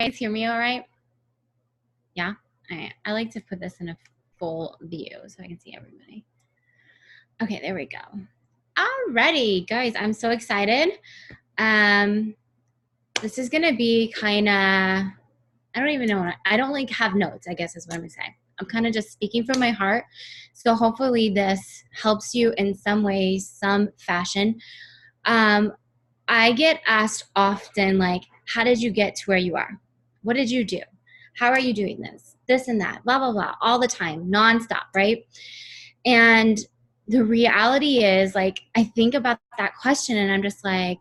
guys hear me all right? Yeah? All right. I like to put this in a full view so I can see everybody. Okay, there we go. Alrighty, guys, I'm so excited. This is gonna be kind of, I don't even know, I don't like have notes, I guess is what I'm gonna say. I'm kind of just speaking from my heart. So hopefully this helps you in some way, some fashion. I get asked often, like, how did you get to where you are? What did you do? How are you doing this? This and that, blah, blah, blah, all the time, nonstop, right? And the reality is, like, I think about that question and I'm just like,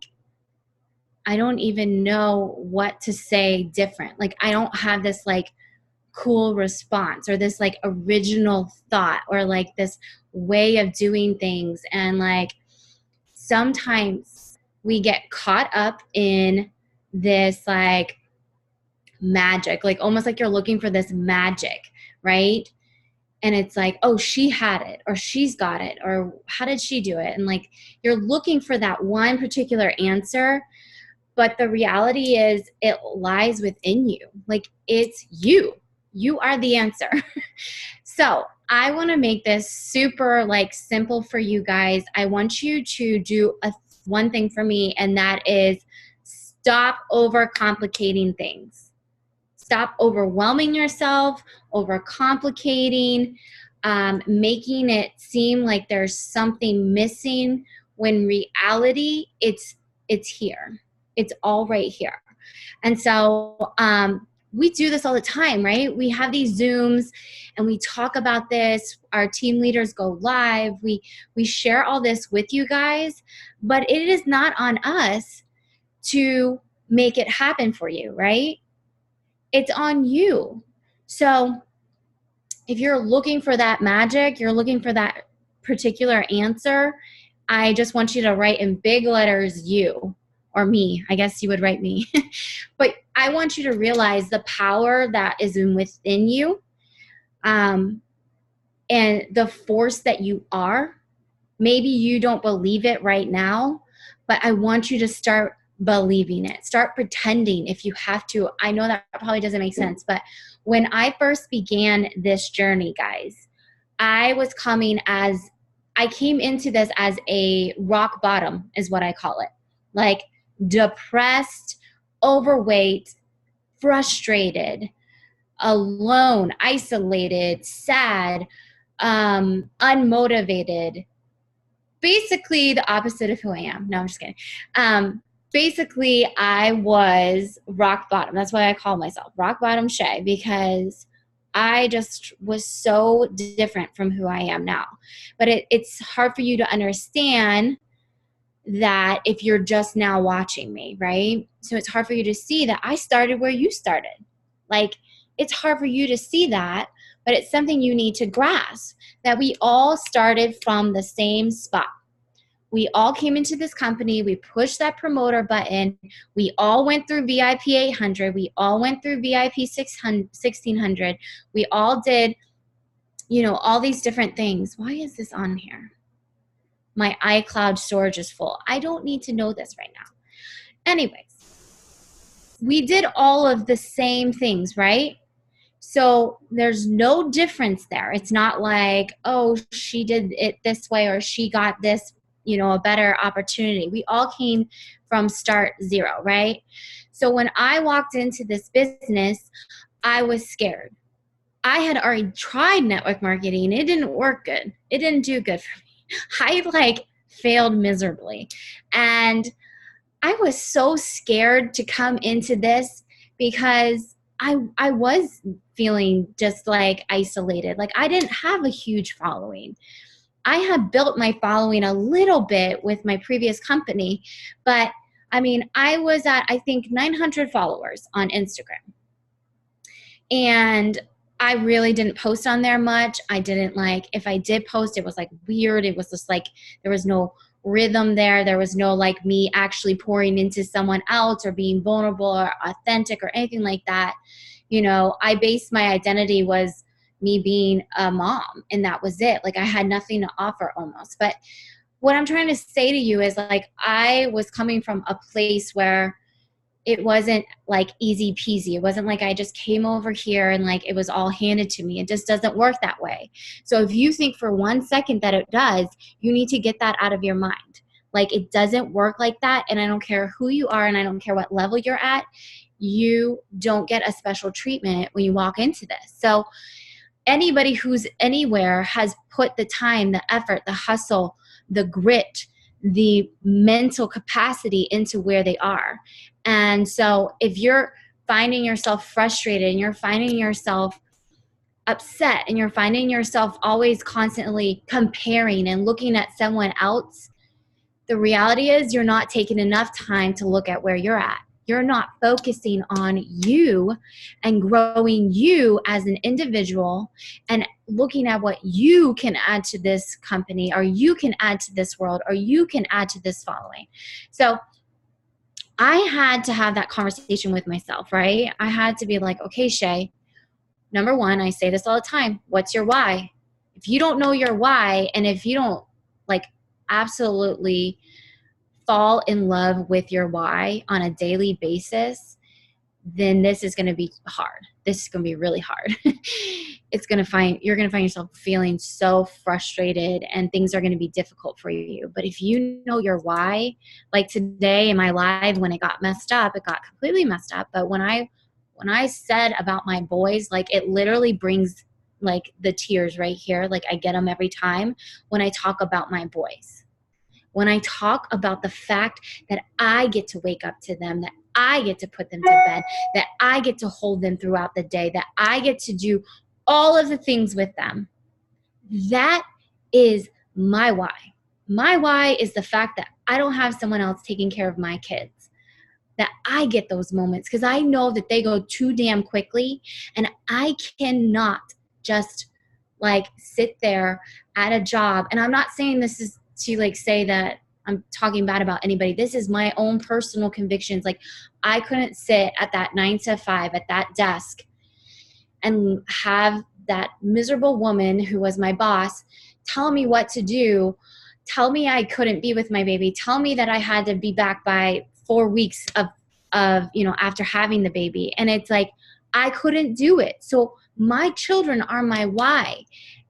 I don't even know what to say different. Like, I don't have this, like, cool response or this, like, original thought or, like, this way of doing things. And, like, sometimes we get caught up in this, like, magic, like almost like you're looking for this magic, right? And it's like, oh, she had it, or she's got it, or how did she do it? And, like, you're looking for that one particular answer, but the reality is it lies within you. Like, it's you. You are the answer. So I want to make this super, like, simple for you guys. I want you to do one thing for me, and that is stop overcomplicating things. Stop overwhelming yourself, overcomplicating, making it seem like there's something missing when reality it's here. It's all right here. And so we do this all the time, right? We have these Zooms and we talk about this. Our team leaders go live. We share all this with you guys, but it is not on us to make it happen for you, right? It's on you. So if you're looking for that magic, you're looking for that particular answer, I just want you to write in big letters you, or me. I guess you would write me. But I want you to realize the power that is within you, and the force that you are. Maybe you don't believe it right now, but I want you to start believing it. Start pretending if you have to. I know that probably doesn't make sense, but when I first began this journey, guys, I came into this as a rock bottom, is what I call it. Like, depressed, overweight, frustrated, alone, isolated, sad, unmotivated. Basically the opposite of who I am. No, I'm just kidding. Basically, I was rock bottom. That's why I call myself Rock Bottom Shay, because I just was so different from who I am now. But it's hard for you to understand that if you're just now watching me, right? So it's hard for you to see that I started where you started. Like, it's hard for you to see that, but it's something you need to grasp, that we all started from the same spot. We all came into this company. We pushed that promoter button. We all went through VIP 800. We all went through VIP 1600. We all did, all these different things. Why is this on here? My iCloud storage is full. I don't need to know this right now. Anyways, we did all of the same things, right? So there's no difference there. It's not like, oh, she did it this way or she got this, a better opportunity. We all came from start zero, right? So when I walked into this business, I was scared. I had already tried network marketing. It didn't work good. It didn't do good for me. I failed miserably. And I was so scared to come into this because I was feeling just like isolated. Like, I didn't have a huge following. I had built my following a little bit with my previous company, but I was at, I think, 900 followers on Instagram. And I really didn't post on there much. I didn't if I did post, it was weird. It was just there was no rhythm there. There was no me actually pouring into someone else or being vulnerable or authentic or anything like that. I based my identity was me being a mom, and that was it. I had nothing to offer almost. But what I'm trying to say to you is I was coming from a place where it wasn't like easy peasy. It wasn't like I just came over here and like it was all handed to me. It just doesn't work that way. So if you think for 1 second that it does, you need to get that out of your mind. Like, it doesn't work like that. And I don't care who you are and I don't care what level you're at. You don't get a special treatment when you walk into this. So anybody who's anywhere has put the time, the effort, the hustle, the grit, the mental capacity into where they are. And so if you're finding yourself frustrated and you're finding yourself upset and you're finding yourself always constantly comparing and looking at someone else, the reality is you're not taking enough time to look at where you're at. You're not focusing on you and growing you as an individual and looking at what you can add to this company, or you can add to this world, or you can add to this following. So I had to have that conversation with myself, right? I had to be like, okay, Shay, number one, I say this all the time, what's your why? If you don't know your why, and if you don't like absolutely fall in love with your why on a daily basis, then this is going to be hard. This is going to be really hard. You're going to find yourself feeling so frustrated and things are going to be difficult for you. But if you know your why, like today in my live, when it got messed up, it got completely messed up. But when I said about my boys, like it literally brings like the tears right here. Like I get them every time when I talk about my boys. When I talk about the fact that I get to wake up to them, that I get to put them to bed, that I get to hold them throughout the day, that I get to do all of the things with them, that is my why. My why is the fact that I don't have someone else taking care of my kids, that I get those moments because I know that they go too damn quickly, and I cannot just like sit there at a job. And I'm not saying this is to like say that I'm talking bad about anybody. This is my own personal convictions. Like I couldn't sit at that 9 to 5 at that desk and have that miserable woman who was my boss tell me what to do, tell me I couldn't be with my baby, tell me that I had to be back by 4 weeks of after having the baby. And it's like, I couldn't do it. So my children are my why.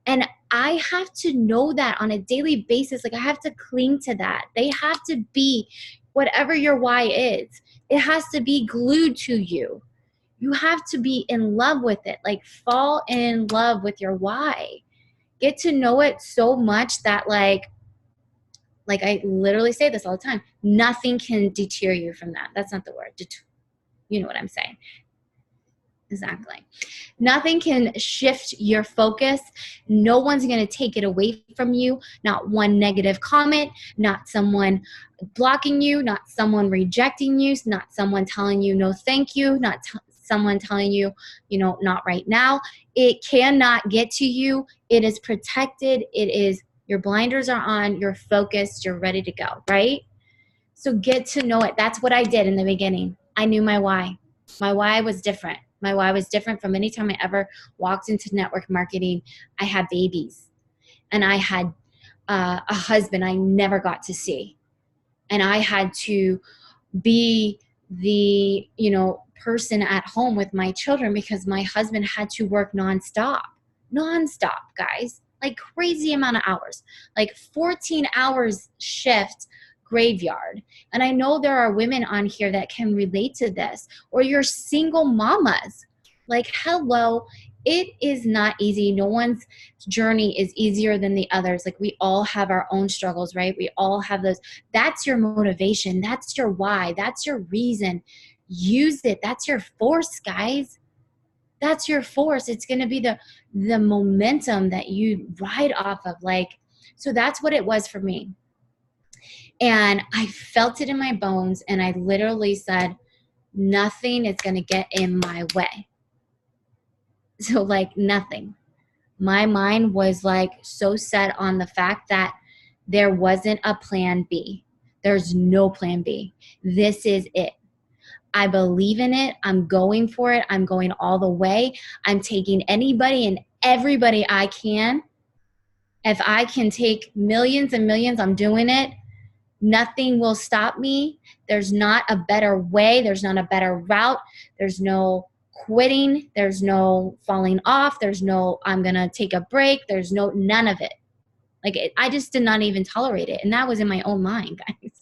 And I have to know that on a daily basis. Like I have to cling to that. They have to be whatever your why is. It has to be glued to you. You have to be in love with it. Like fall in love with your why. Get to know it so much that like I literally say this all the time. Nothing can deter you from that. That's not the word. You know what I'm saying. Exactly. Nothing can shift your focus. No one's going to take it away from you. Not one negative comment, not someone blocking you, not someone rejecting you, not someone telling you no thank you, not someone telling you, not right now. It cannot get to you. It is protected. It is, your blinders are on, you're focused, you're ready to go, right? So get to know it. That's what I did in the beginning. I knew my why. My why was different. My why was different from any time I ever walked into network marketing. I had babies and I had a husband I never got to see. And I had to be the, person at home with my children because my husband had to work nonstop, guys, like crazy amount of hours, like 14 hours shift graveyard. And I know there are women on here that can relate to this, or you're single mamas. Like, hello, it is not easy. No one's journey is easier than the others. Like we all have our own struggles, right? We all have those. That's your motivation. That's your why. That's your reason. Use it. That's your force, guys. That's your force. It's going to be the momentum that you ride off of. Like, so that's what it was for me. And I felt it in my bones, and I literally said, nothing is going to get in my way. So like nothing. My mind was like so set on the fact that there wasn't a plan B. There's no plan B. This is it. I believe in it. I'm going for it. I'm going all the way. I'm taking anybody and everybody I can. If I can take millions and millions, I'm doing it. Nothing will stop me. There's not a better way. There's not a better route. There's no quitting. There's no falling off. There's no, I'm going to take a break. There's no, none of it. Like, I just did not even tolerate it. And that was in my own mind, guys.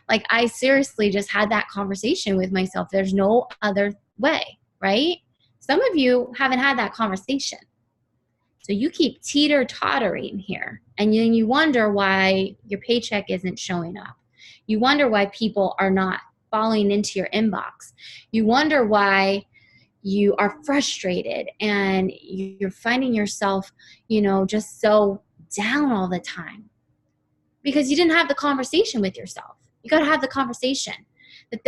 Like, I seriously just had that conversation with myself. There's no other way, right? Some of you haven't had that conversation. So you keep teeter-tottering here. And then you wonder why your paycheck isn't showing up. You wonder why people are not falling into your inbox. You wonder why you are frustrated and you're finding yourself, just so down all the time. Because you didn't have the conversation with yourself. You got to have the conversation that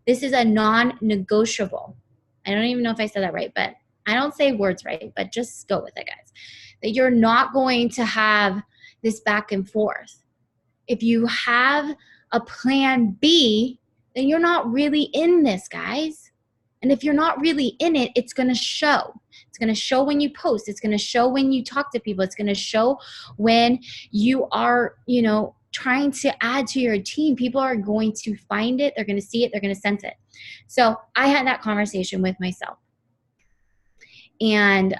this is a non-negotiable. I don't even know if I said that right, but I don't say words right, but just go with it, guys. That you're not going to have this back and forth. If you have a plan B, then you're not really in this, guys. And if you're not really in it, it's going to show. It's going to show when you post. It's going to show when you talk to people. It's going to show when you are, trying to add to your team. People are going to find it. They're going to see it. They're going to sense it. So I had that conversation with myself. And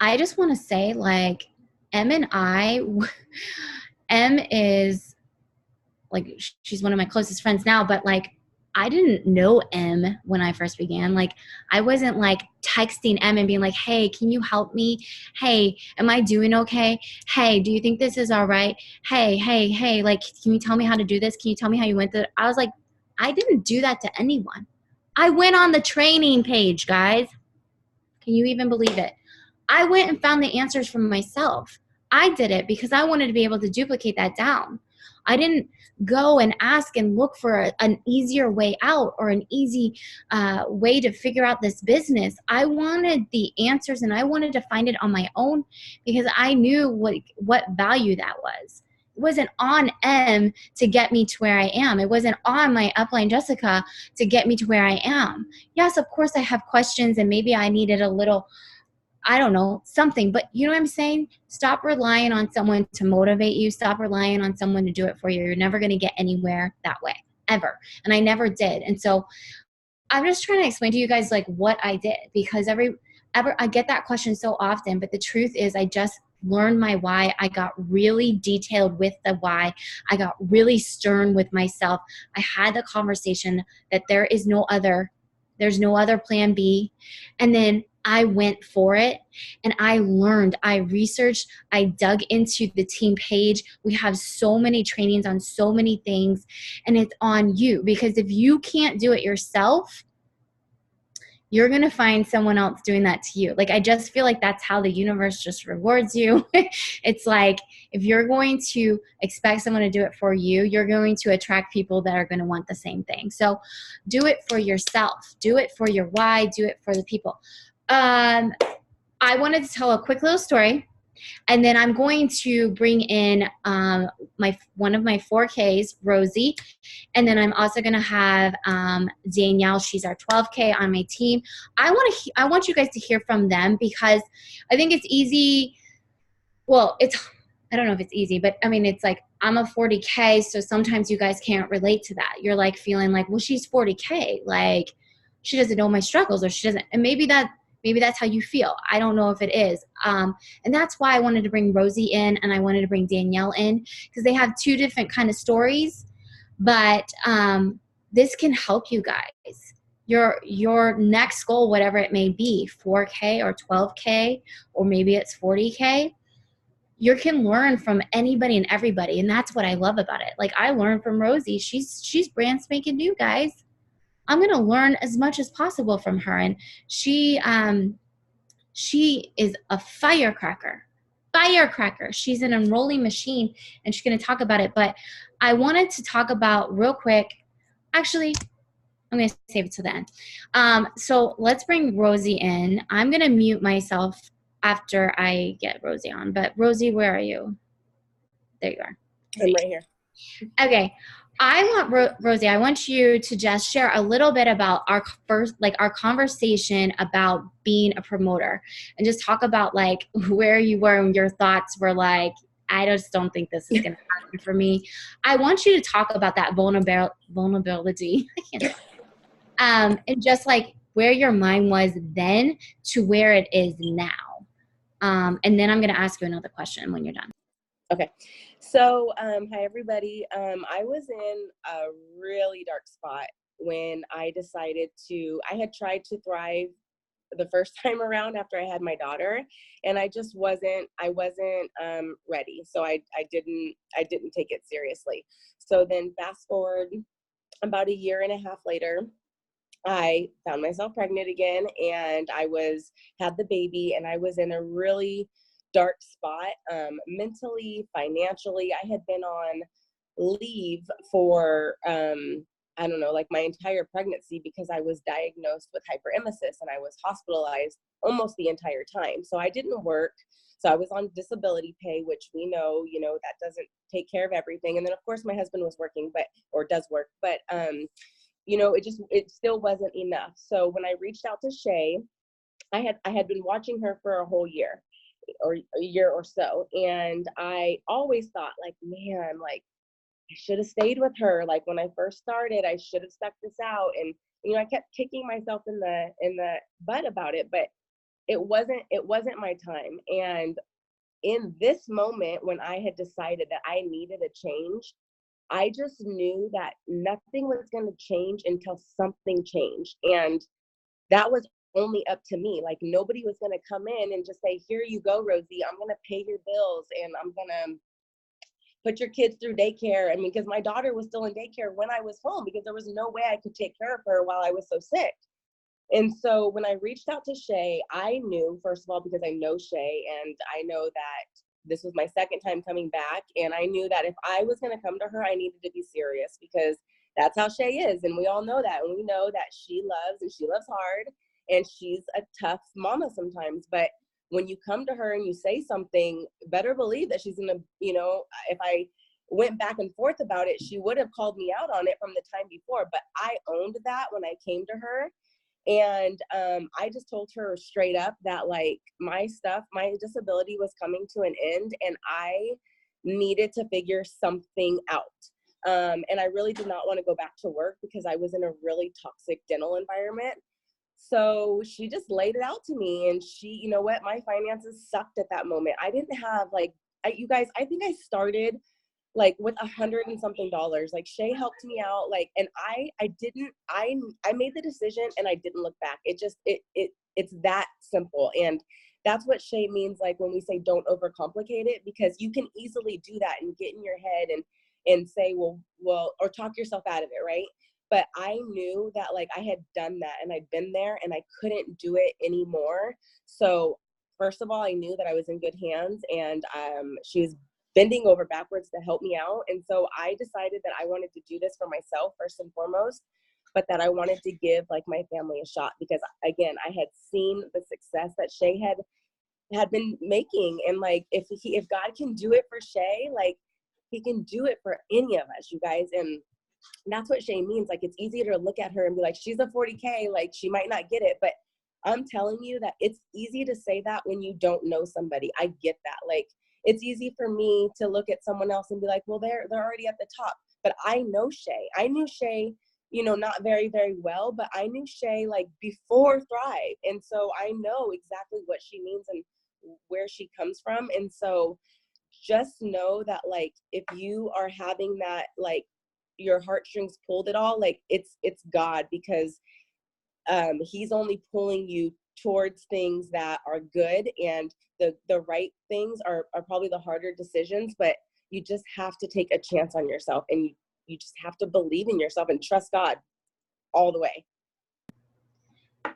I just want to say, like, Em is, like, she's one of my closest friends now, but, like, I didn't know Em when I first began. Like, I wasn't, like, texting Em and being like, hey, can you help me? Hey, am I doing okay? Hey, do you think this is all right? Hey, like, can you tell me how to do this? Can you tell me how you went through it? I was like, I didn't do that to anyone. I went on the training page, guys. Can you even believe it? I went and found the answers for myself. I did it because I wanted to be able to duplicate that down. I didn't go and ask and look for an easier way out or an easy way to figure out this business. I wanted the answers and I wanted to find it on my own because I knew what value that was. It wasn't on Em to get me to where I am. It wasn't on my upline Jessica to get me to where I am. Yes, of course I have questions and maybe I needed a little, I don't know, something. But you know what I'm saying? Stop relying on someone to motivate you. Stop relying on someone to do it for you. You're never going to get anywhere that way, ever. And I never did. And so I'm just trying to explain to you guys, like, what I did, because I get that question so often. But the truth is, I just learned my why. I got really detailed with the why. I got really stern with myself. I had the conversation that there's no other plan B. And then I went for it and I learned, I researched, I dug into the team page. We have so many trainings on so many things, and it's on you, because if you can't do it yourself, you're going to find someone else doing that to you. Like, I just feel like that's how the universe just rewards you. It's like, if you're going to expect someone to do it for you, you're going to attract people that are going to want the same thing. So do it for yourself. Do it for your why. Do it for the people. I wanted to tell a quick little story. And then I'm going to bring in one of my 4Ks, Rosie. And then I'm also going to have Danielle. She's our 12K on my team. I want you guys to hear from them, because I think it's easy. Well, I don't know if it's easy, but I mean, it's like, I'm a 40K. So sometimes you guys can't relate to that. You're like feeling like, well, she's 40K. Like, she doesn't know my struggles, or she doesn't. And maybe that's how you feel. I don't know if it is. And that's why I wanted to bring Rosie in and I wanted to bring Danielle in, because they have two different kind of stories. But this can help you guys. Your next goal, whatever it may be, 4K or 12K, or maybe it's 40K, you can learn from anybody and everybody. And that's what I love about it. Like, I learned from Rosie. She's brand spanking new, guys. I'm going to learn as much as possible from her. And she is a firecracker. She's an enrolling machine, and she's going to talk about it. But I wanted to talk about real quick. Actually, I'm going to save it to the end. So let's bring Rosie in. I'm going to mute myself after I get Rosie on. But Rosie, where are you? There you are. I'm right here. Okay. I want, Rosie, I want you to just share a little bit about our conversation about being a promoter, and just talk about, like, where you were and your thoughts were, like, I just don't think this is going to happen for me. I want you to talk about that vulnerability. I can't talk. And just like where your mind was then to where it is now. And then I'm going to ask you another question when you're done. Okay. So, hi everybody. I was in a really dark spot when I decided I had tried to thrive the first time around after I had my daughter, and I wasn't ready. So I didn't take it seriously. So then fast forward about a year and a half later, I found myself pregnant again, and had the baby, and I was in a really dark spot, mentally, financially. I had been on leave for, I don't know, like my entire pregnancy, because I was diagnosed with hyperemesis and I was hospitalized almost the entire time. So I didn't work. So I was on disability pay, which we know, that doesn't take care of everything. And then of course my husband was working, or does work, but, it still wasn't enough. So when I reached out to Shay, I had been watching her for a whole year or a year or so. And I always thought, like, man, like I should have stayed with her. Like when I first started, I should have stuck this out. And, I kept kicking myself in the butt about it, but it wasn't my time. And in this moment, when I had decided that I needed a change, I just knew that nothing was going to change until something changed. And that was only up to me. Like nobody was going to come in and just say, here you go, Rosie, I'm going to pay your bills and I'm going to put your kids through daycare. I mean, because my daughter was still in daycare when I was home, because there was no way I could take care of her while I was so sick. And so when I reached out to Shay, I knew, first of all, because I know Shay and I know that this was my second time coming back. And I knew that if I was going to come to her, I needed to be serious, because that's how Shay is. And we all know that. And we know that she loves hard, and she's a tough mama sometimes. But when you come to her and you say something, better believe that she's going to, if I went back and forth about it, she would have called me out on it from the time before. But I owned that when I came to her. And I just told her straight up that like my disability was coming to an end, and I needed to figure something out. And I really did not want to go back to work because I was in a really toxic dental environment. So she just laid it out to me, and she, you know what, my finances sucked at that moment. I didn't have you guys, I think I started like with $100 and something. Like Shay helped me out. Like, and I made the decision and I didn't look back. It's that simple. And that's what Shay means. Like when we say don't overcomplicate it, because you can easily do that and get in your head and say, well, or talk yourself out of it. Right. But I knew that like I had done that and I'd been there and I couldn't do it anymore. So first of all, I knew that I was in good hands, and she was bending over backwards to help me out. And so I decided that I wanted to do this for myself first and foremost, but that I wanted to give like my family a shot, because again, I had seen the success that Shay had been making. And like, if God can do it for Shay, like he can do it for any of us, you guys. And that's what Shay means. Like, it's easier to look at her and be like, she's a 40K, like she might not get it. But I'm telling you that it's easy to say that when you don't know somebody. I get that. Like, it's easy for me to look at someone else and be like, well, they're already at the top. But I know Shay. I knew Shay, not very, very well, but I knew Shay like before Thrive. And so I know exactly what she means and where she comes from. And so just know that like, if you are having that, like your heartstrings pulled at all, like it's God, because he's only pulling you towards things that are good, and the right things are probably the harder decisions, but you just have to take a chance on yourself, and you just have to believe in yourself and trust God all the way.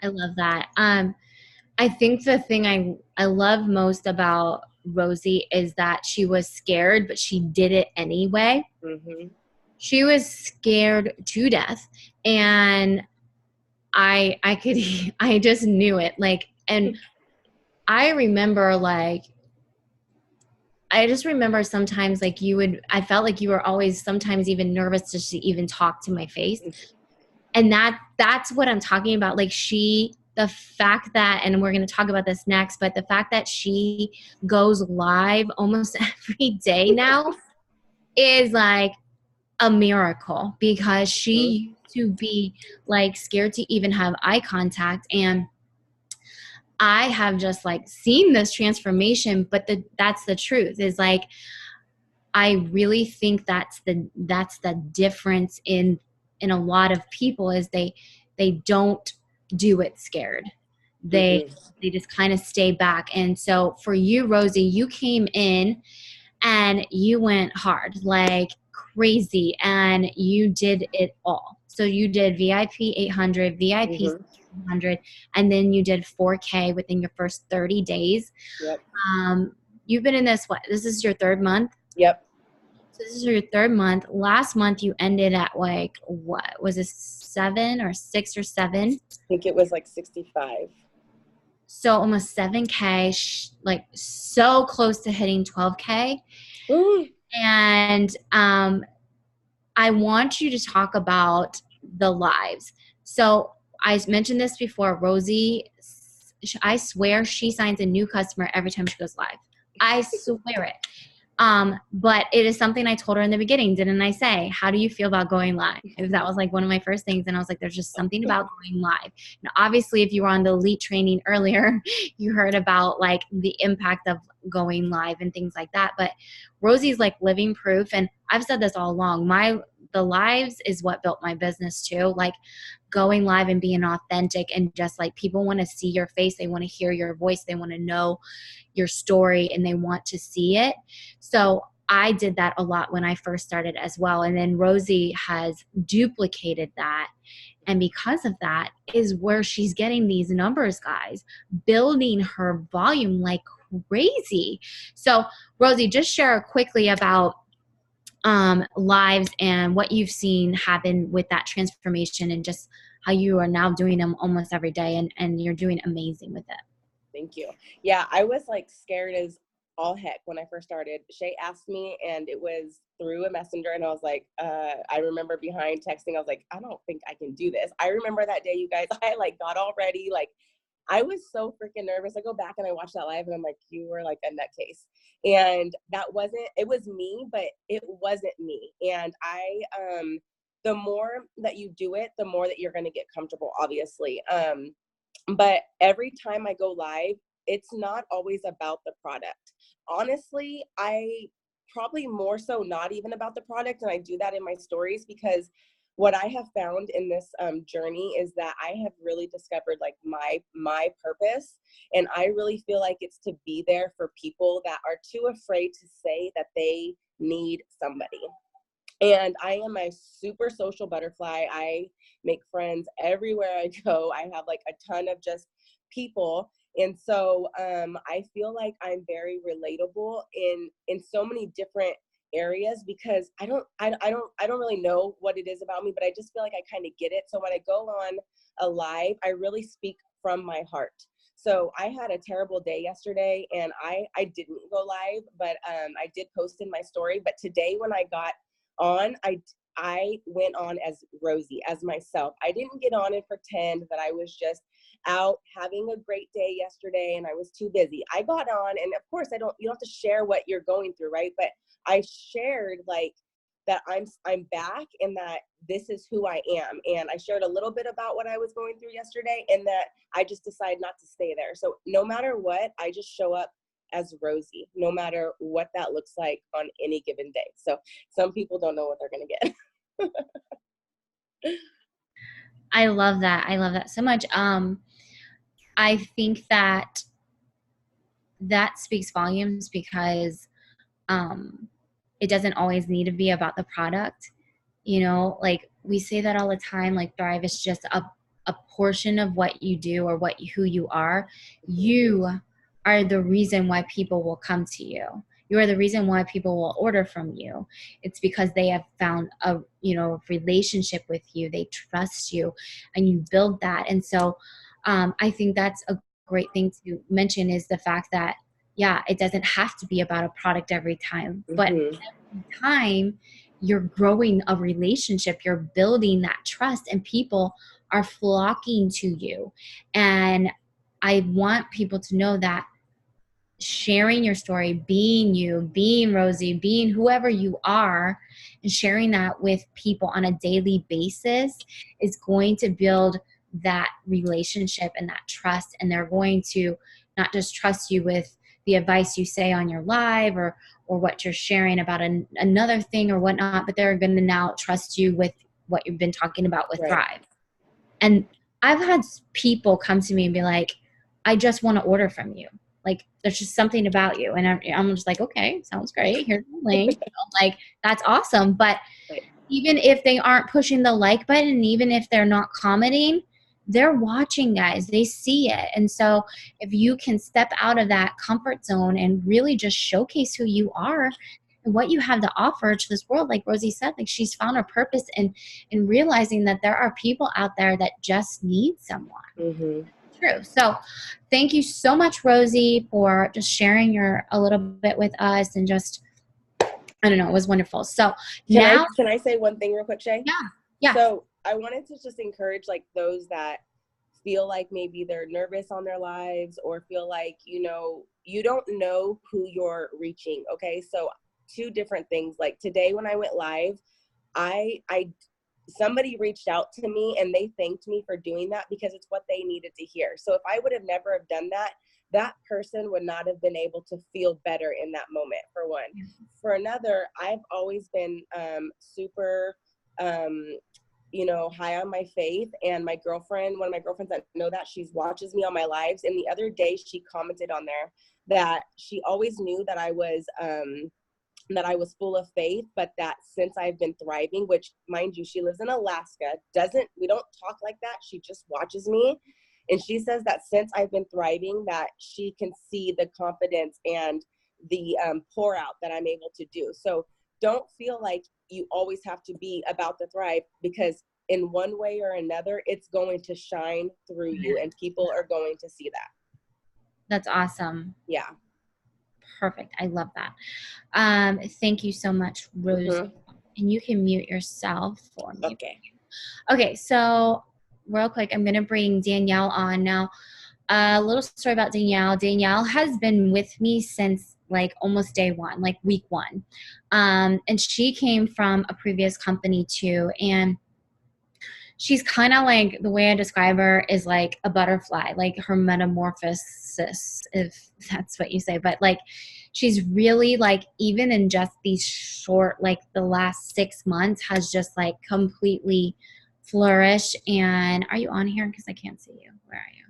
I love that. I think the thing I love most about Rosie is that she was scared, but she did it anyway. Mm-hmm. She was scared to death, and I just knew it. Like, and I remember I just remember sometimes like I felt like you were always sometimes even nervous to even talk to my face. And that's what I'm talking about. Like the fact that, and we're going to talk about this next, but the fact that she goes live almost every day now is like a miracle, because she used to be like scared to even have eye contact. And I have just like seen this transformation, but that's the truth, is like, I really think that's the difference in a lot of people, is they don't do it scared. They Mm-mm. they just kind of stay back. And so for you, Rosie, you came in and you went hard, like crazy, and you did it all. So you did VIP 800, VIP Mm-hmm. 700, and then you did 4K within your first 30 days. Yep. Um, you've been in this, what? This is your third month? Yep. So this is your third month. Last month you ended at like, what? Was it 7 or 6 or 7? I think it was like 65. So almost 7K, like so close to hitting 12K. Mm. And I want you to talk about the lives. So I mentioned this before. Rosie, I swear she signs a new customer every time she goes live. I swear it. But it is something I told her in the beginning, didn't I say? How do you feel about going live? That was like one of my first things. And I was like, there's just something about going live. Now, obviously, if you were on the elite training earlier, you heard about like the impact of going live and things like that. But Rosie's like living proof. And I've said this all along. The lives is what built my business too. Like going live and being authentic, and just like people want to see your face. They want to hear your voice. They want to know your story, and they want to see it. So I did that a lot when I first started as well. And then Rosie has duplicated that. And because of that is where she's getting these numbers, guys, building her volume like crazy. So Rosie, just share quickly about lives and what you've seen happen with that transformation, and just how you are now doing them almost every day, and you're doing amazing with it. Thank you. Yeah, I was like scared as all heck when I first started. Shay asked me, and it was through a messenger, and I was like, I remember behind texting, I was like, I don't think I can do this. I remember that day, you guys, I like got all ready, like I was so freaking nervous. I go back and I watch that live, and I'm like, you were like a nutcase. And it was me, but it wasn't me. And the more that you do it, the more that you're going to get comfortable, obviously. But every time I go live, it's not always about the product. Honestly, I probably more so not even about the product. And I do that in my stories, because what I have found in this journey is that I have really discovered like my purpose. And I really feel like it's to be there for people that are too afraid to say that they need somebody. And I am a super social butterfly. I make friends everywhere I go. I have like a ton of just people. And so I feel like I'm very relatable in so many different areas, because I don't really know what it is about me, but I just feel like I kind of get it. So when I go on a live, I really speak from my heart. So I had a terrible day yesterday, and I didn't go live, but I did post in my story. But today when I got on, I went on as Rosie, as myself. I didn't get on and pretend that I was just out having a great day yesterday and I was too busy. I got on, and of course you don't have to share what you're going through, right? But I shared like that I'm back, and that this is who I am. And I shared a little bit about what I was going through yesterday, and that I just decided not to stay there. So no matter what, I just show up as Rosie, no matter what that looks like on any given day. So some people don't know what they're going to get. I love that. I love that so much. I think that speaks volumes, because it doesn't always need to be about the product. You know, like we say that all the time, like Thrive is just a portion of what you do, or who you are. You are the reason why people will come to you. You are the reason why people will order from you. It's because they have found a relationship with you. They trust you, and you build that. And so I think that's a great thing to mention, is the fact that, yeah, it doesn't have to be about a product every time, but every time you're growing a relationship, you're building that trust, and people are flocking to you. And I want people to know that sharing your story, being you, being Rosie, being whoever you are, and sharing that with people on a daily basis is going to build that relationship and that trust. And they're going to not just trust you with the advice you say on your live or what you're sharing about another thing or whatnot, but they're going to now trust you with what you've been talking about with Right. Thrive. And I've had people come to me and be like, I just want to order from you. Like, there's just something about you. And I'm just like, okay, sounds great. Here's the link. Like, that's awesome. But Right. even if they aren't pushing the like button, and even if they're not commenting, they're watching, guys. They see it. And so if you can step out of that comfort zone and really just showcase who you are and what you have to offer to this world, like Rosie said, like she's found her purpose in realizing that there are people out there that just need someone. Mm-hmm. True. So thank you so much, Rosie, for just sharing a little bit with us, and just, I don't know, it was wonderful. So Can I say one thing real quick, Shay? Yeah. So I wanted to just encourage like those that feel like maybe they're nervous on their lives, or feel like, you don't know who you're reaching. Okay. So two different things. Like today when I went live, I somebody reached out to me and they thanked me for doing that because it's what they needed to hear. So if I would have never have done that, that person would not have been able to feel better in that moment, for one. For another, I've always been super, high on my faith. And one of my girlfriends that know that, she watches me on my lives. And the other day she commented on there that she always knew that I was full of faith, but that since I've been thriving, which mind you, she lives in Alaska, we don't talk like that. She just watches me. And she says that since I've been thriving, that she can see the confidence and the pour out that I'm able to do. So don't feel like you always have to be about the thrive, because in one way or another, it's going to shine through you and people are going to see that. That's awesome. Yeah. Perfect. I love that. Thank you so much, Rose. Mm-hmm. And you can mute yourself for me. Okay. So real quick, I'm going to bring Danielle on now. A little story about Danielle. Danielle has been with me since like almost day one, like week one. And she came from a previous company too. And she's kind of like, the way I describe her is like a butterfly, like her metamorphosis, if that's what you say. But like, she's really like, even in just these short, like the last 6 months, has just like completely flourished. And are you on here? Because I can't see you. Where are you?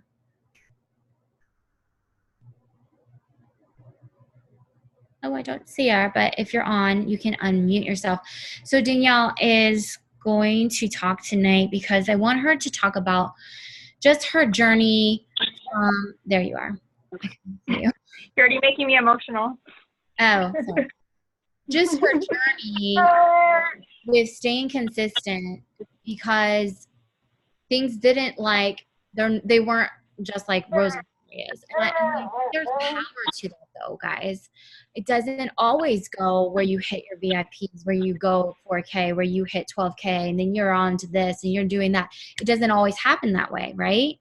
Oh, I don't see her, but if you're on, you can unmute yourself. So Danielle is going to talk tonight because I want her to talk about just her journey. There you are. I can see you. You're already making me emotional. Oh, sorry. Just her journey with staying consistent, because things didn't they weren't just like roses. And there's power to that though, guys. It doesn't always go where you hit your VIPs, where you go 4K, where you hit 12K, and then you're on to this and you're doing that. It doesn't always happen that way, right?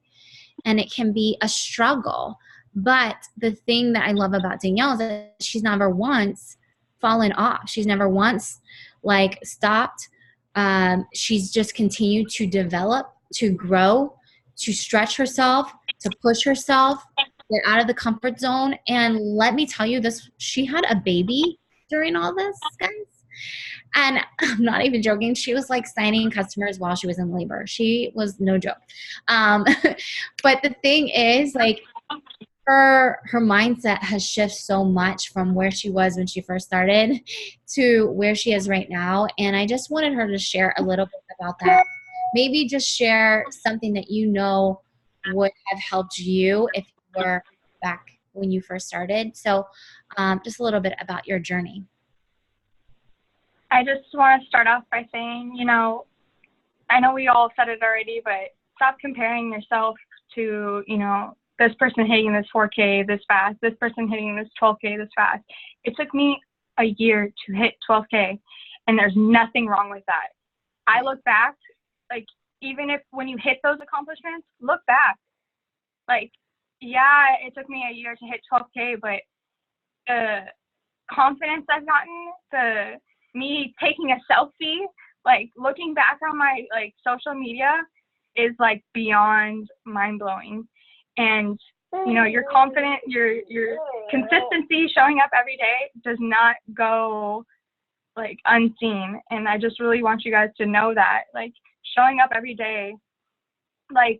And it can be a struggle. But the thing that I love about Danielle is that she's never once fallen off. She's never once like stopped. She's just continued to develop, to grow, to stretch herself, to push herself, get out of the comfort zone. And let me tell you this, she had a baby during all this, guys. And I'm not even joking. She was like signing customers while she was in labor. She was no joke. But the thing is, like, her mindset has shifted so much from where she was when she first started to where she is right now. And I just wanted her to share a little bit about that. Maybe just share something that you know would have helped you if you were back when you first started. So just a little bit about your journey. I just want to start off by saying, I know we all said it already, but stop comparing yourself to, this person hitting this 4K this fast, this person hitting this 12K this fast. It took me a year to hit 12K, and there's nothing wrong with that. I look back, like, even if when you hit those accomplishments, look back. Like, yeah, it took me a year to hit 12K, but the confidence I've gotten, me taking a selfie, like looking back on my like social media is like beyond mind blowing. And you know, your confidence, your consistency, showing up every day does not go like unseen. And I just really want you guys to know that, like, showing up every day, like,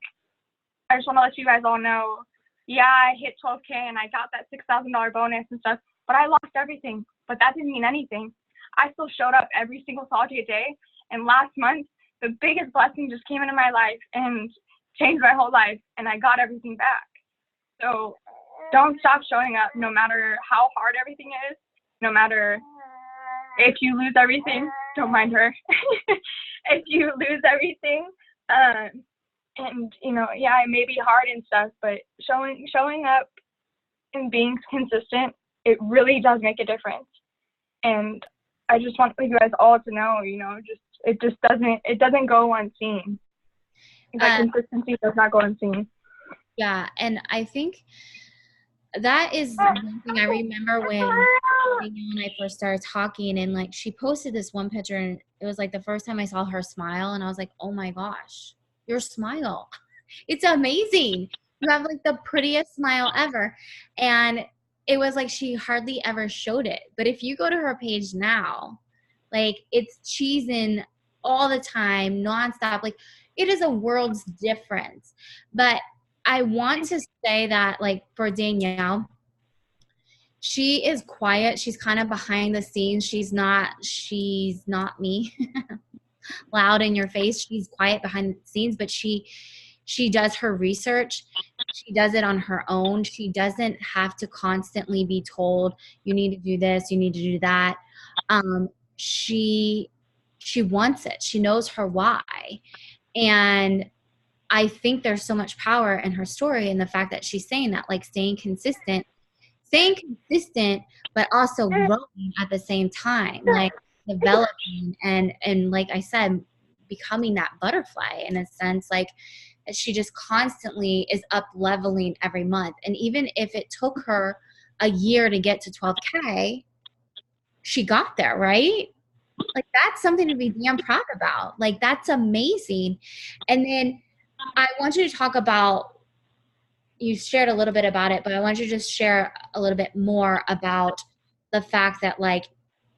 I just want to let you guys all know, yeah, I hit 12K and I got that $6,000 bonus and stuff, but I lost everything. But that didn't mean anything. I still showed up every single solitary day. And last month, the biggest blessing just came into my life and changed my whole life, and I got everything back. So don't stop showing up, no matter how hard everything is, no matter if you lose everything. Don't mind her. If you lose everything, and you know, yeah, it may be hard and stuff, but showing up and being consistent, it really does make a difference. And I just want you guys all to know, you know, it doesn't go unseen. That consistency does not go unseen. Yeah, and I think that is one thing I remember when Danielle and I first started talking, and like she posted this one picture, and it was like the first time I saw her smile, and I was like, oh my gosh, your smile. It's amazing. You have like the prettiest smile ever. And it was like she hardly ever showed it. But if you go to her page now, like it's cheesing all the time, nonstop. Like it is a world's difference. But I want to say that like for Danielle, she is quiet. She's kind of behind the scenes. She's not me. Loud in your face. She's quiet behind the scenes, but she does her research. She does it on her own. She doesn't have to constantly be told, you need to do this, you need to do that. She wants it. She knows her why. And I think there's so much power in her story and the fact that she's saying that, like staying consistent, but also growing at the same time, like developing and like I said, becoming that butterfly in a sense, like she just constantly is up leveling every month. And even if it took her a year to get to 12K, she got there, right? Like that's something to be damn proud about. Like that's amazing. And then I want you to talk about, you shared a little bit about it, but I want you to just share a little bit more about the fact that like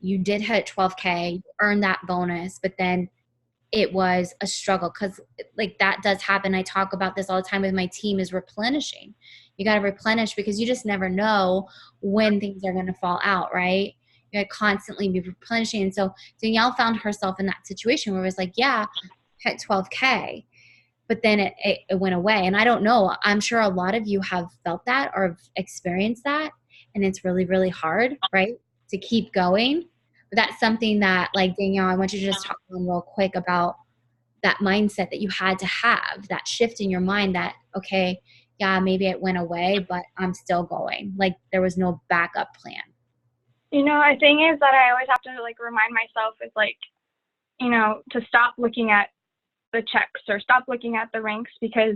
you did hit 12K, you earned that bonus, but then it was a struggle because like that does happen. I talk about this all the time with my team, is replenishing. You got to replenish because you just never know when things are going to fall out, right? You got to constantly be replenishing. And so Danielle found herself in that situation where it was like, yeah, hit 12K, but then it went away. And I don't know, I'm sure a lot of you have felt that or have experienced that. And it's really, really hard, right, to keep going. But that's something that, like, Danielle, I want you to just talk on real quick about that mindset that you had to have, that shift in your mind that, okay, yeah, maybe it went away, but I'm still going. Like there was no backup plan. You know, the thing is that I always have to like remind myself is like, you know, to stop looking at the checks or stop looking at the ranks, because,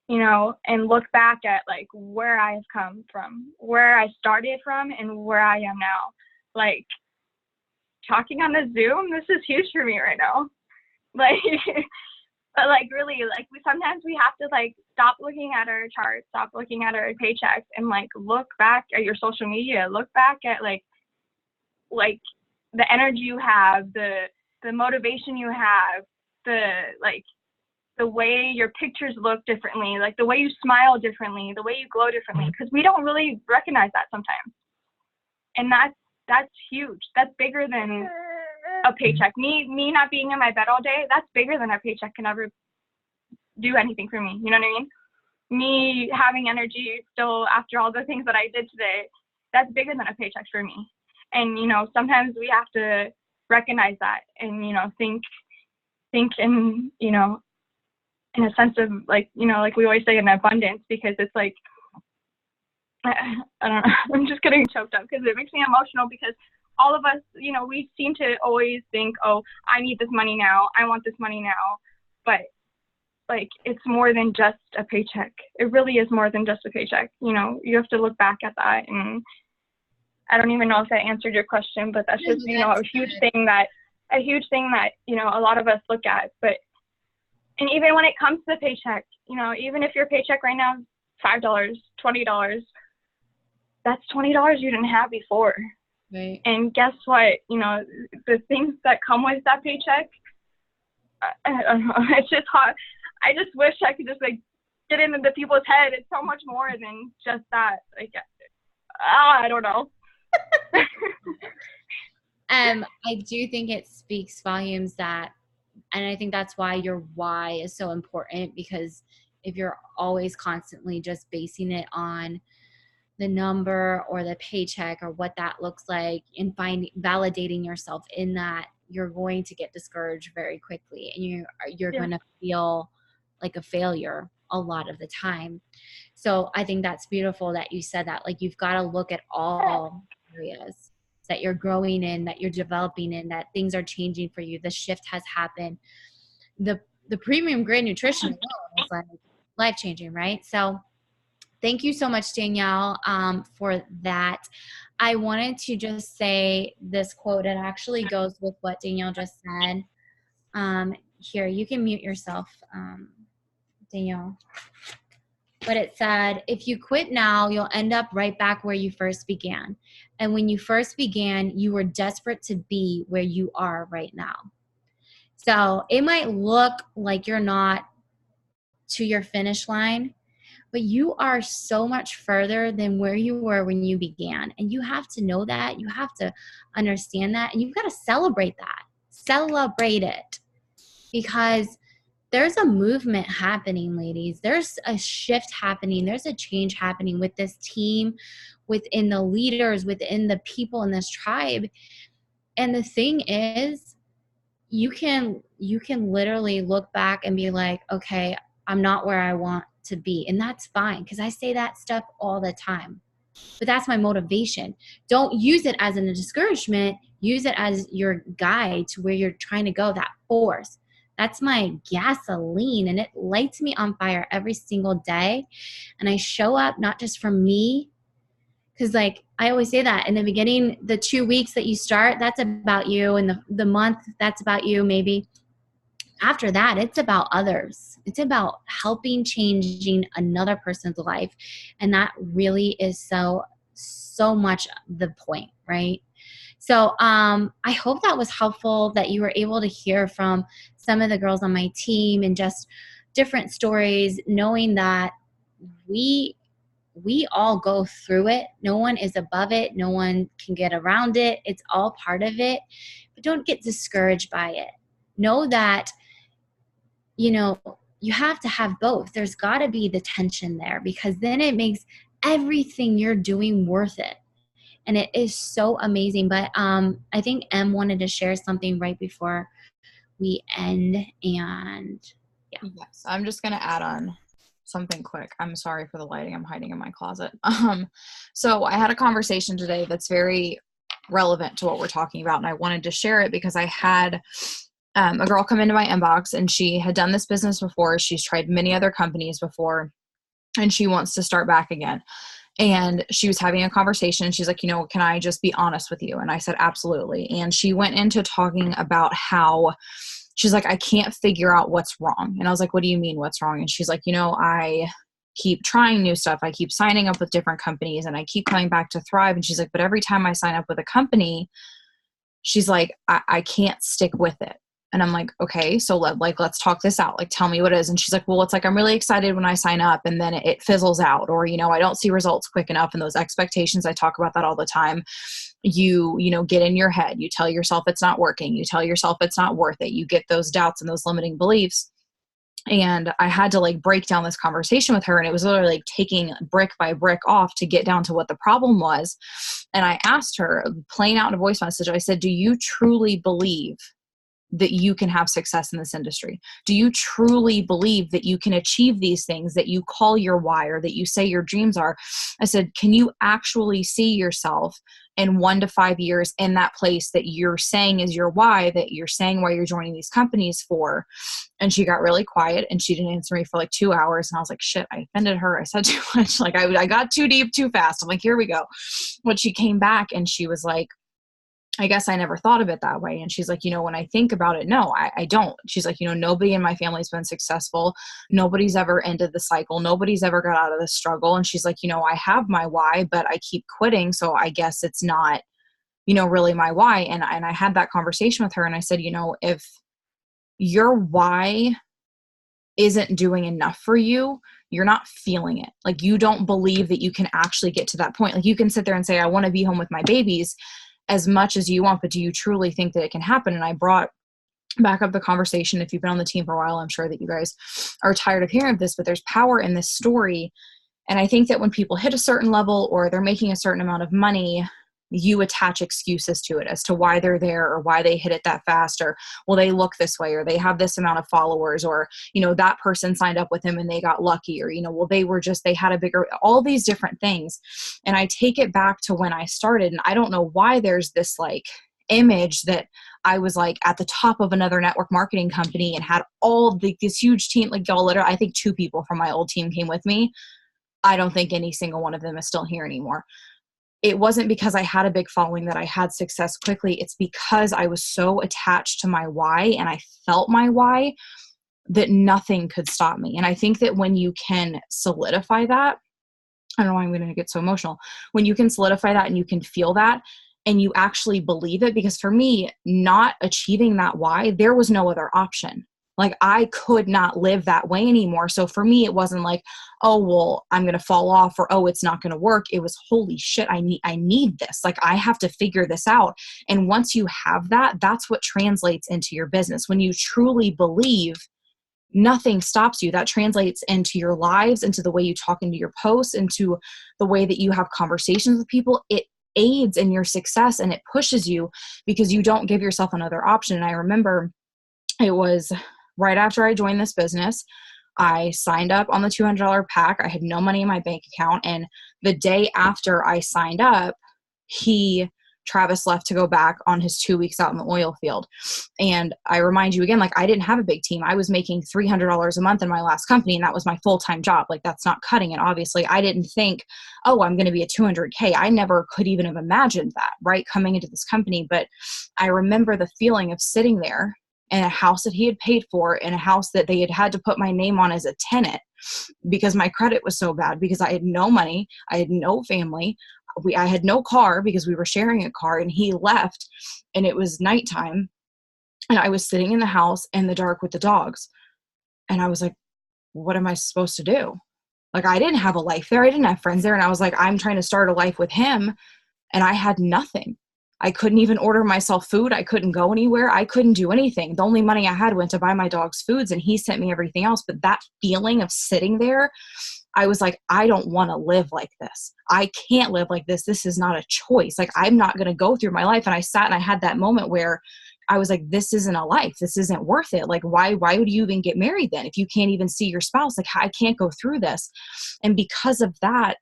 you know, and look back at like where I've come from, where I started from and where I am now. Like talking on the Zoom, this is huge for me right now. Like, but like really, like sometimes we have to like stop looking at our charts, stop looking at our paychecks, and like look back at your social media, look back at like the energy you have, the motivation you have, the way your pictures look differently, like the way you smile differently, the way you glow differently, because we don't really recognize that sometimes. And that's huge. That's bigger than a paycheck. Me not being in my bed all day, that's bigger than a paycheck can ever do anything for me. You know what I mean? Me having energy still after all the things that I did today, that's bigger than a paycheck for me. And, you know, sometimes we have to recognize that and, you know, think in, you know, in a sense of like, you know, like we always say in abundance, because it's like, I don't know, I'm just getting choked up because it makes me emotional, because all of us, you know, we seem to always think, oh, I need this money now, I want this money now. But like it's more than just a paycheck. It really is more than just a paycheck. You know, you have to look back at that. And I don't even know if that answered your question, but that's just, you know, a huge thing that, you know, a lot of us look at. But, and even when it comes to the paycheck, you know, even if your paycheck right now is $5, $20, that's $20 you didn't have before. Right. And guess what? You know, the things that come with that paycheck, I don't know. It's just hard. I just wish I could just like get into the people's head. It's so much more than just that. Like, I don't know. I do think it speaks volumes that, and I think that's why your why is so important, because if you're always constantly just basing it on the number or the paycheck or what that looks like and validating yourself in that, you're going to get discouraged very quickly, and you're going to feel like a failure a lot of the time. So I think that's beautiful that you said that. Like, you've got to look at all areas that you're growing in, that you're developing in, that things are changing for you. The shift has happened. The premium grade nutrition alone is like life changing, right? So thank you so much, Danielle, for that. I wanted to just say this quote. It actually goes with what Danielle just said. Here, you can mute yourself, Danielle. But it said, if you quit now, you'll end up right back where you first began. And when you first began, you were desperate to be where you are right now. So it might look like you're not to your finish line, but you are so much further than where you were when you began. And you have to know that. You have to understand that. And you've got to celebrate that. Celebrate it. Because there's a movement happening, ladies. There's a shift happening. There's a change happening with this team, within the leaders, within the people in this tribe. And the thing is, you can literally look back and be like, okay, I'm not where I want to be. And that's fine, because I say that stuff all the time. But that's my motivation. Don't use it as a discouragement. Use it as your guide to where you're trying to go, that force. That's my gasoline, and it lights me on fire every single day. And I show up not just for me, because like I always say that in the beginning, the 2 weeks that you start, that's about you. And the month, that's about you maybe. After that, it's about others. It's about changing another person's life. And that really is so much the point, right? So I hope that was helpful, that you were able to hear from some of the girls on my team and just different stories, knowing that we all go through it. No one is above it. No one can get around it. It's all part of it. But don't get discouraged by it. Know that, you know, you have to have both. There's got to be the tension there, because then it makes everything you're doing worth it. And it is so amazing. But I think Em wanted to share something right before we end. And Yes, I'm just going to add on something quick. I'm sorry for the lighting. I'm hiding in my closet. So I had a conversation today that's very relevant to what we're talking about. And I wanted to share it because I had a girl come into my inbox, and she had done this business before. She's tried many other companies before, and she wants to start back again. And she was having a conversation, and she's like, can I just be honest with you? And I said, absolutely. And she went into talking about how she's like, I can't figure out what's wrong. And I was like, what do you mean what's wrong? And she's like, I keep trying new stuff. I keep signing up with different companies, and I keep coming back to Thrive. And she's like, but every time I sign up with a company, she's like, I can't stick with it. And I'm like, okay, so let's talk this out. Like, tell me what it is. And she's like, well, it's like, I'm really excited when I sign up, and then it fizzles out, or, I don't see results quick enough. And those expectations, I talk about that all the time. You get in your head, you tell yourself it's not working. You tell yourself it's not worth it. You get those doubts and those limiting beliefs. And I had to break down this conversation with her, and it was literally taking brick by brick off to get down to what the problem was. And I asked her, plain out in a voice message, I said, do you truly believe that you can have success in this industry? Do you truly believe that you can achieve these things that you call your why, or that you say your dreams are? I said, can you actually see yourself in 1 to 5 years in that place that you're saying is your why, that you're saying why you're joining these companies for? And she got really quiet and she didn't answer me for like 2 hours. And I was like, shit, I offended her. I said too much. Like I got too deep too fast. I'm like, here we go. But she came back and she was like, I guess I never thought of it that way. And she's like, when I think about it, no, I don't. She's like, nobody in my family's been successful. Nobody's ever ended the cycle. Nobody's ever got out of the struggle. And she's like, I have my why, but I keep quitting. So I guess it's not, really my why. And I had that conversation with her and I said, if your why isn't doing enough for you, you're not feeling it. Like you don't believe that you can actually get to that point. Like you can sit there and say, I want to be home with my babies as much as you want, but do you truly think that it can happen? And I brought back up the conversation. If you've been on the team for a while, I'm sure that you guys are tired of hearing this, but there's power in this story. And I think that when people hit a certain level or they're making a certain amount of money, you attach excuses to it as to why they're there or why they hit it that fast, or well, they look this way, or they have this amount of followers, or, that person signed up with him and they got lucky, or, well, they had a bigger, all these different things. And I take it back to when I started, and I don't know why there's this like image that I was like at the top of another network marketing company and had all this huge team, like y'all literally, I think 2 people from my old team came with me. I don't think any single one of them is still here anymore. It wasn't because I had a big following that I had success quickly. It's because I was so attached to my why and I felt my why that nothing could stop me. And I think that when you can solidify that, I don't know why I'm going to get so emotional. When you can solidify that and you can feel that and you actually believe it, because for me, not achieving that why, there was no other option. Like I could not live that way anymore. So for me, it wasn't like, oh, well, I'm going to fall off, or, oh, it's not going to work. It was, holy shit, I need this. Like I have to figure this out. And once you have that, that's what translates into your business. When you truly believe, nothing stops you. That translates into your lives, into the way you talk, into your posts, into the way that you have conversations with people. It aids in your success and it pushes you because you don't give yourself another option. And I remember it was right after I joined this business, I signed up on the $200 pack. I had no money in my bank account. And the day after I signed up, Travis left to go back on his 2 weeks out in the oil field. And I remind you again, like I didn't have a big team. I was making $300 a month in my last company, and that was my full-time job. Like that's not cutting it. Obviously, I didn't think, oh, I'm going to be a 200K. I never could even have imagined that, right? Coming into this company. But I remember the feeling of sitting there in a house that he had paid for, in a house that they had to put my name on as a tenant because my credit was so bad, because I had no money. I had no family. I had no car because we were sharing a car, and he left and it was nighttime and I was sitting in the house in the dark with the dogs. And I was like, what am I supposed to do? Like I didn't have a life there. I didn't have friends there. And I was like, I'm trying to start a life with him and I had nothing. I couldn't even order myself food. I couldn't go anywhere. I couldn't do anything. The only money I had went to buy my dog's foods, and he sent me everything else. But that feeling of sitting there, I was like, I don't want to live like this. I can't live like this. This is not a choice. Like I'm not going to go through my life. And I sat and I had that moment where I was like, this isn't a life. This isn't worth it. Like why would you even get married then if you can't even see your spouse? Like I can't go through this. And because of that,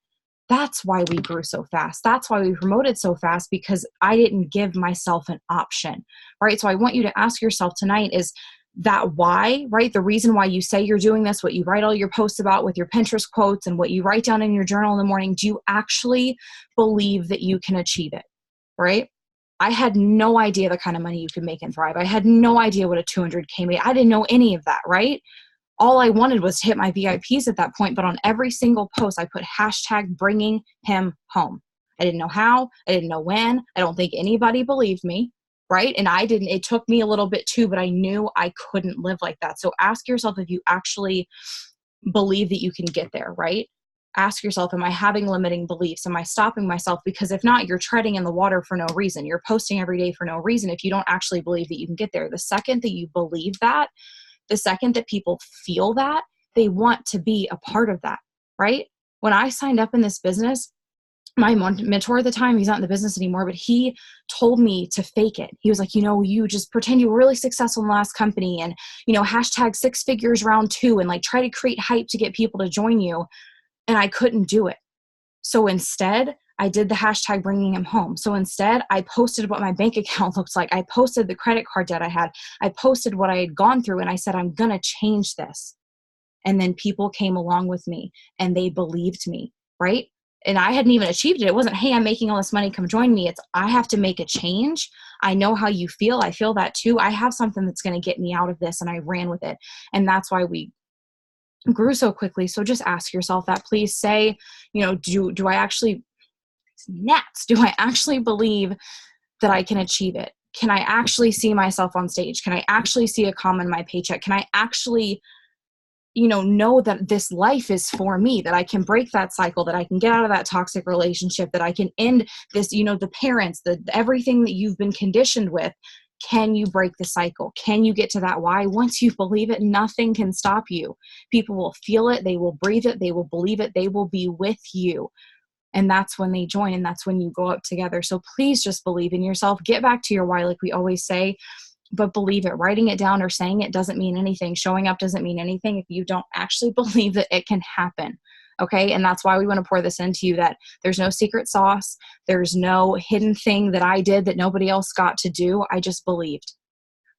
that's why we grew so fast. That's why we promoted so fast, because I didn't give myself an option, right? So I want you to ask yourself tonight, is that why, right? The reason why you say you're doing this, what you write all your posts about with your Pinterest quotes and what you write down in your journal in the morning, do you actually believe that you can achieve it, right? I had no idea the kind of money you could make in Thrive. I had no idea what a 200K made. I didn't know any of that, right? All I wanted was to hit my VIPs at that point. But on every single post, I put hashtag bringing him home. I didn't know how. I didn't know when. I don't think anybody believed me, right? And I didn't. It took me a little bit too, but I knew I couldn't live like that. So ask yourself if you actually believe that you can get there, right? Ask yourself, am I having limiting beliefs? Am I stopping myself? Because if not, you're treading in the water for no reason. You're posting every day for no reason if you don't actually believe that you can get there. The second that you believe that, the second that people feel that, they want to be a part of that, right? When I signed up in this business, my mentor at the time, he's not in the business anymore, but he told me to fake it. He was like, you just pretend you were really successful in the last company and, hashtag 6 figures round 2 and like try to create hype to get people to join you. And I couldn't do it. So instead, I did the hashtag bringing him home. So instead, I posted what my bank account looks like. I posted the credit card debt I had. I posted what I had gone through, and I said, I'm going to change this. And then people came along with me and they believed me, right? And I hadn't even achieved it. It wasn't, hey, I'm making all this money, come join me. It's, I have to make a change. I know how you feel. I feel that too. I have something that's going to get me out of this. And I ran with it. And that's why we grew so quickly. So just ask yourself that. Please say, you know, do I actually, gnats, do I actually believe that I can achieve it? Can I actually see myself on stage? Can I actually see a comma in my paycheck? Can I actually, you know that this life is for me, that I can break that cycle, that I can get out of that toxic relationship, that I can end this, you know, the parents, everything that you've been conditioned with. Can you break the cycle? Can you get to that why? Once you believe it, nothing can stop you. People will feel it. They will breathe it. They will believe it. They will be with you. And that's when they join, and that's when you go up together. So please just believe in yourself. Get back to your why, like we always say, but believe it. Writing it down or saying it doesn't mean anything. Showing up doesn't mean anything if you don't actually believe that it can happen. Okay. And that's why we want to pour this into you, that there's no secret sauce. There's no hidden thing that I did that nobody else got to do. I just believed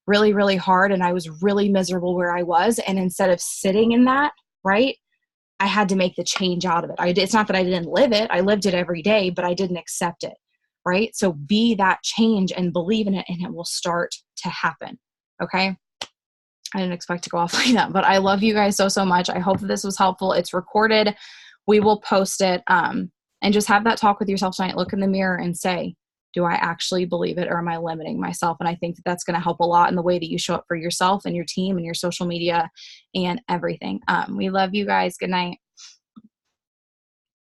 really, really hard. And I was really miserable where I was. And instead of sitting in that, right, I had to make the change out of it. It's not that I didn't live it. I lived it every day, but I didn't accept it. Right? So be that change and believe in it, and it will start to happen. Okay. I didn't expect to go off like that, but I love you guys so, so much. I hope that this was helpful. It's recorded. We will post it. And just have that talk with yourself tonight. Look in the mirror and say, do I actually believe it, or am I limiting myself? And I think that that's going to help a lot in the way that you show up for yourself and your team and your social media and everything. We love you guys. Good night.